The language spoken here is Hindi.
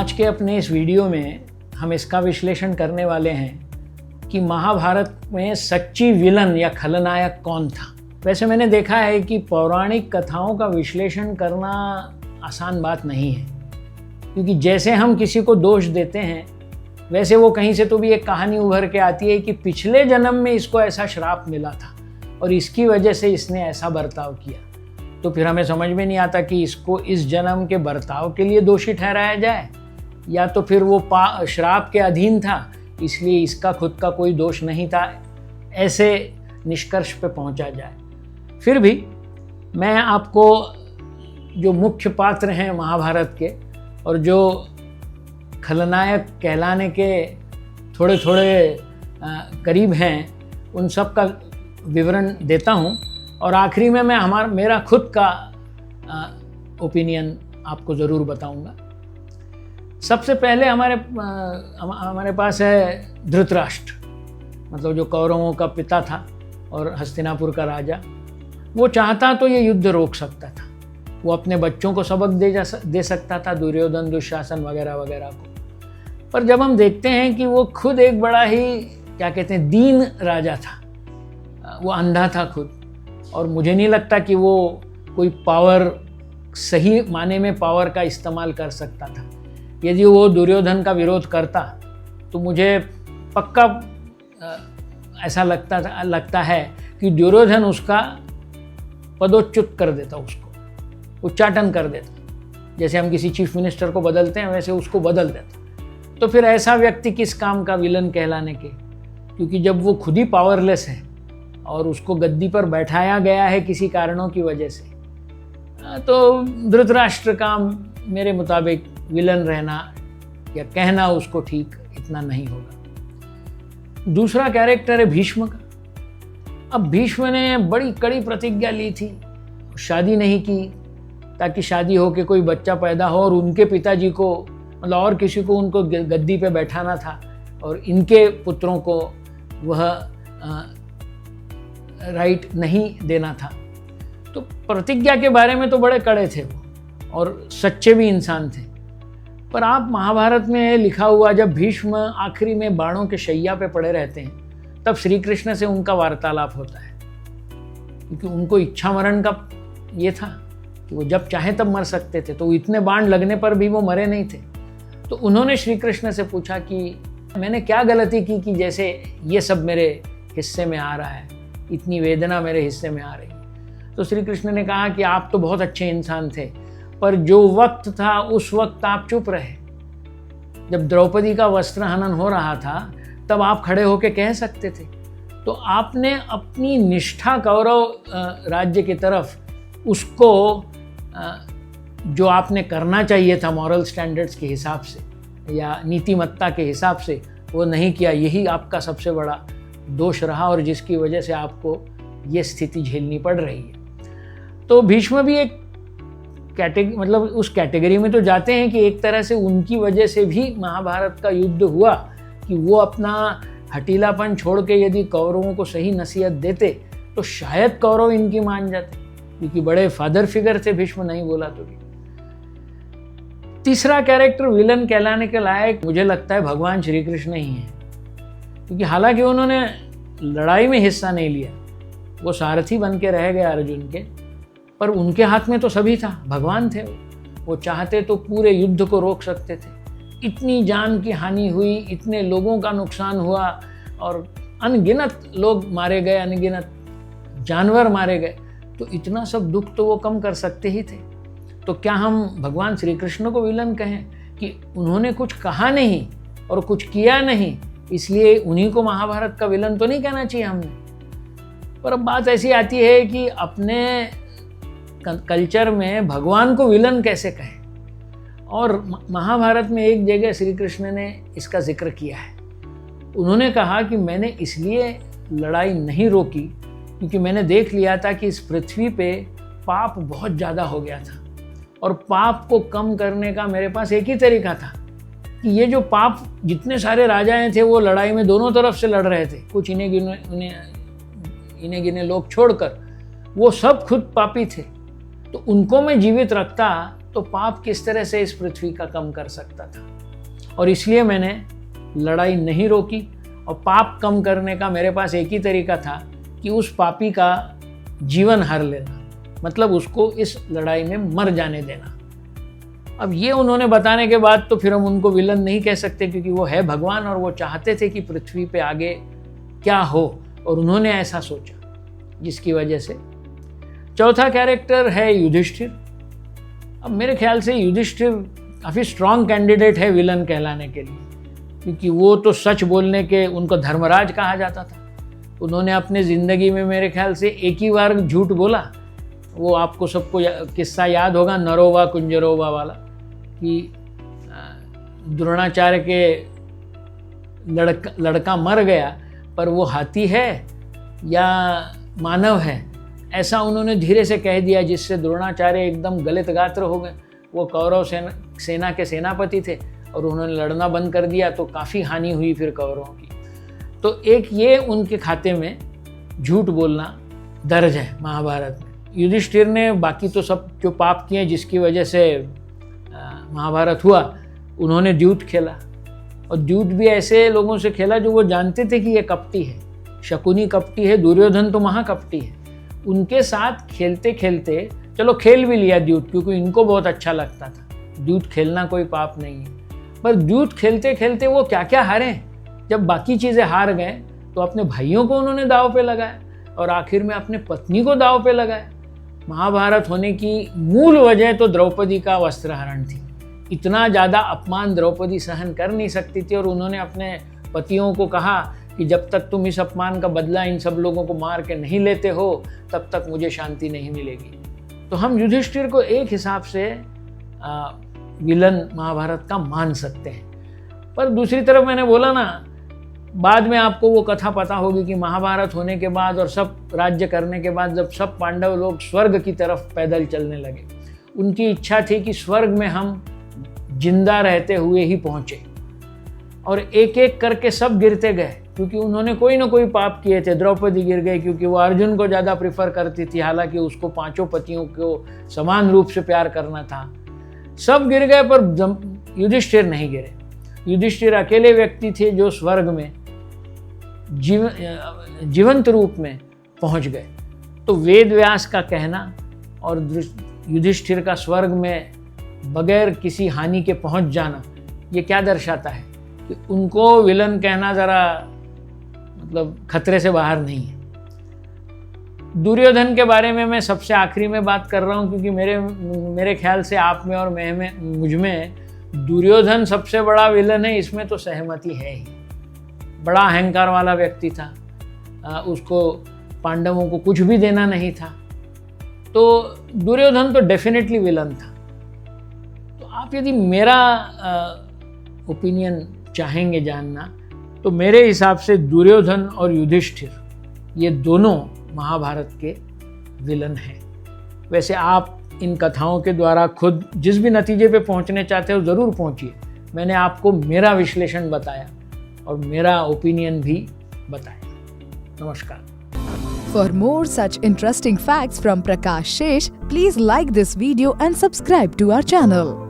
आज के अपने इस वीडियो में हम इसका विश्लेषण करने वाले हैं कि महाभारत में सच्ची विलन या खलनायक कौन था। वैसे मैंने देखा है कि पौराणिक कथाओं का विश्लेषण करना आसान बात नहीं है, क्योंकि जैसे हम किसी को दोष देते हैं वैसे वो कहीं से तो भी एक कहानी उभर के आती है कि पिछले जन्म में इसको ऐसा श्राप मिला था और इसकी वजह से इसने ऐसा बर्ताव किया। तो फिर हमें समझ में नहीं आता कि इसको इस जन्म के बर्ताव के लिए दोषी ठहराया जाए या तो फिर वो श्राप के अधीन था इसलिए इसका खुद का कोई दोष नहीं था, ऐसे निष्कर्ष पे पहुंचा जाए। फिर भी मैं आपको जो मुख्य पात्र हैं महाभारत के और जो खलनायक कहलाने के थोड़े थोड़े करीब हैं उन सब का विवरण देता हूं और आखिरी में मैं मेरा खुद का ओपिनियन आपको ज़रूर बताऊंगा। सबसे पहले हमारे पास है धृतराष्ट्र, मतलब जो कौरवों का पिता था और हस्तिनापुर का राजा। वो चाहता तो ये युद्ध रोक सकता था, वो अपने बच्चों को सबक दे सकता था, दुर्योधन दुशासन वगैरह वगैरह को। पर जब हम देखते हैं कि वो खुद एक बड़ा ही क्या कहते हैं दीन राजा था, वो अंधा था खुद, और मुझे नहीं लगता कि वो कोई पावर सही माने में पावर का इस्तेमाल कर सकता था। यदि वो दुर्योधन का विरोध करता तो मुझे पक्का ऐसा लगता है कि दुर्योधन उसका पदोच्युत कर देता, उसको उच्चाटन कर देता। जैसे हम किसी चीफ मिनिस्टर को बदलते हैं वैसे उसको बदल देता। तो फिर ऐसा व्यक्ति किस काम का विलन कहलाने के, क्योंकि जब वो खुद ही पावरलेस है और उसको गद्दी पर बैठाया गया है किसी कारणों की वजह से, तो धृतराष्ट्र का मेरे मुताबिक विलन रहना या कहना उसको ठीक इतना नहीं होगा। दूसरा कैरेक्टर है भीष्म का। अब भीष्म ने बड़ी कड़ी प्रतिज्ञा ली थी, शादी नहीं की ताकि शादी हो के कोई बच्चा पैदा हो और उनके पिताजी को मतलब और किसी को उनको गद्दी पे बैठाना था और इनके पुत्रों को वह राइट नहीं देना था। तो प्रतिज्ञा के बारे में तो बड़े कड़े थे वो और सच्चे भी इंसान थे। पर आप महाभारत में लिखा हुआ जब भीष्म आखिरी में बाणों के शैया पे पड़े रहते हैं तब श्री कृष्ण से उनका वार्तालाप होता है, क्योंकि उनको इच्छा मरण का ये था कि वो जब चाहे तब मर सकते थे, तो इतने बाण लगने पर भी वो मरे नहीं थे। तो उन्होंने श्री कृष्ण से पूछा कि मैंने क्या गलती की कि जैसे ये सब मेरे हिस्से में आ रहा है, इतनी वेदना मेरे हिस्से में आ रही है। तो श्री कृष्ण ने कहा कि आप तो बहुत अच्छे इंसान थे, पर जो वक्त था उस वक्त आप चुप रहे। जब द्रौपदी का वस्त्र हनन हो रहा था तब आप खड़े होकर कह सकते थे। तो आपने अपनी निष्ठा कौरव राज्य की तरफ उसको जो आपने करना चाहिए था मॉरल स्टैंडर्ड्स के हिसाब से या नीतिमत्ता के हिसाब से, वो नहीं किया। यही आपका सबसे बड़ा दोष रहा और जिसकी वजह से आपको ये स्थिति झेलनी पड़ रही है। तो भीष्म भी एक मतलब उस कैटेगरी में तो जाते हैं कि एक तरह से उनकी वजह से भी महाभारत का युद्ध हुआ कि वो अपना हटीलापन छोड़ के यदि कौरवों को सही नसीहत देते तो शायद कौरव इनकी मान जाते, क्योंकि बड़े फादर फिगर थे भीष्म, नहीं बोला तो भी। तीसरा कैरेक्टर विलन कहलाने के लायक मुझे लगता है भगवान श्री कृष्ण ही है, क्योंकि हालांकि उन्होंने लड़ाई में हिस्सा नहीं लिया, वो सारथी बन के रह गए अर्जुन के, पर उनके हाथ में तो सभी था, भगवान थे वो चाहते तो पूरे युद्ध को रोक सकते थे। इतनी जान की हानि हुई, इतने लोगों का नुकसान हुआ और अनगिनत लोग मारे गए, अनगिनत जानवर मारे गए, तो इतना सब दुख तो वो कम कर सकते ही थे। तो क्या हम भगवान श्री कृष्ण को विलन कहें कि उन्होंने कुछ कहा नहीं और कुछ किया नहीं, इसलिए उन्हीं को महाभारत का विलन तो नहीं कहना चाहिए हमने। पर अब बात ऐसी आती है कि अपने कल्चर में भगवान को विलन कैसे कहें, और महाभारत में एक जगह श्री कृष्ण ने इसका जिक्र किया है। उन्होंने कहा कि मैंने इसलिए लड़ाई नहीं रोकी क्योंकि मैंने देख लिया था कि इस पृथ्वी पे पाप बहुत ज़्यादा हो गया था और पाप को कम करने का मेरे पास एक ही तरीका था कि ये जो पाप जितने सारे राजाएं थे वो लड़ाई में दोनों तरफ से लड़ रहे थे, कुछ इन्हें गिने लोग छोड़कर, वो सब खुद पापी थे। तो उनको मैं जीवित रखता तो पाप किस तरह से इस पृथ्वी का कम कर सकता था। और इसलिए मैंने लड़ाई नहीं रोकी। और पाप कम करने का मेरे पास एक ही तरीका था कि उस पापी का जीवन हर लेना, मतलब उसको इस लड़ाई में मर जाने देना। अब ये उन्होंने बताने के बाद तो फिर हम उनको विलन नहीं कह सकते, क्योंकि वो है भगवान और वो चाहते थे कि पृथ्वी पे आगे क्या हो, और उन्होंने ऐसा सोचा, जिसकी वजह से चौथा कैरेक्टर है युधिष्ठिर। अब मेरे ख्याल से युधिष्ठिर काफ़ी स्ट्रांग कैंडिडेट है विलन कहलाने के लिए, क्योंकि वो तो सच बोलने के, उनको धर्मराज कहा जाता था। उन्होंने अपने ज़िंदगी में मेरे ख्याल से एक ही बार झूठ बोला। वो आपको सबको किस्सा याद होगा, नरोवा कुंजरोवा वाला, कि द्रोणाचार्य के लड़का मर गया, पर वो हाथी है या मानव है, ऐसा उन्होंने धीरे से कह दिया, जिससे द्रोणाचार्य एकदम गलित गात्र हो गए। वो कौरव सेना के सेनापति थे और उन्होंने लड़ना बंद कर दिया, तो काफ़ी हानि हुई फिर कौरवों की। तो एक ये उनके खाते में झूठ बोलना दर्ज है महाभारत में। युधिष्ठिर ने बाकी तो सब जो पाप किए जिसकी वजह से महाभारत हुआ, उन्होंने द्यूत खेला, और द्यूत भी ऐसे लोगों से खेला जो वो जानते थे कि ये कपटी है। शकुनी कपटी है, दुर्योधन तो महाकपटी है। उनके साथ खेलते खेलते, चलो खेल भी लिया द्यूत, क्योंकि इनको बहुत अच्छा लगता था। द्यूत खेलना कोई पाप नहीं है, पर द्यूत खेलते खेलते वो क्या क्या हारे। जब बाकी चीज़ें हार गए तो अपने भाइयों को उन्होंने दाव पे लगाया, और आखिर में अपने पत्नी को दाव पे लगाया। महाभारत होने की मूल वजह तो द्रौपदी का वस्त्रहरण थी। इतना ज़्यादा अपमान द्रौपदी सहन कर नहीं सकती थी, और उन्होंने अपने पतियों को कहा कि जब तक तुम इस अपमान का बदला इन सब लोगों को मार के नहीं लेते हो, तब तक मुझे शांति नहीं मिलेगी। तो हम युधिष्ठिर को एक हिसाब से विलन महाभारत का मान सकते हैं। पर दूसरी तरफ मैंने बोला ना, बाद में आपको वो कथा पता होगी कि महाभारत होने के बाद और सब राज्य करने के बाद, जब सब पांडव लोग स्वर्ग की तरफ पैदल चलने लगे, उनकी इच्छा थी कि स्वर्ग में हम जिंदा रहते हुए ही पहुँचे, और एक एक करके सब गिरते गए, क्योंकि उन्होंने कोई ना कोई पाप किए थे। द्रौपदी गिर गई क्योंकि वो अर्जुन को ज़्यादा प्रेफर करती थी, हालांकि उसको पांचों पतियों को समान रूप से प्यार करना था। सब गिर गए, पर युधिष्ठिर नहीं गिरे। युधिष्ठिर अकेले व्यक्ति थे जो स्वर्ग में जीवंत रूप में पहुंच गए। तो वेद व्यास का कहना और युधिष्ठिर का स्वर्ग में बगैर किसी हानि के पहुंच जाना, ये क्या दर्शाता है कि उनको विलन कहना ज़रा मतलब खतरे से बाहर नहीं है। दुर्योधन के बारे में मैं सबसे आखिरी में बात कर रहा हूँ, क्योंकि मेरे ख्याल से आप में और मुझ में दुर्योधन सबसे बड़ा विलन है, इसमें तो सहमति है ही। बड़ा अहंकार वाला व्यक्ति था, उसको पांडवों को कुछ भी देना नहीं था, तो दुर्योधन तो डेफिनेटली विलन था। तो आप यदि मेरा ओपिनियन चाहेंगे जानना, तो मेरे हिसाब से दुर्योधन और युधिष्ठिर ये दोनों महाभारत के विलन हैं। वैसे आप इन कथाओं के द्वारा खुद जिस भी नतीजे पे पहुंचने चाहते हो ज़रूर पहुंचिए। मैंने आपको मेरा विश्लेषण बताया और मेरा ओपिनियन भी बताया। नमस्कार। For more such interesting facts from Prakash Shesh, please like this video and subscribe to our channel.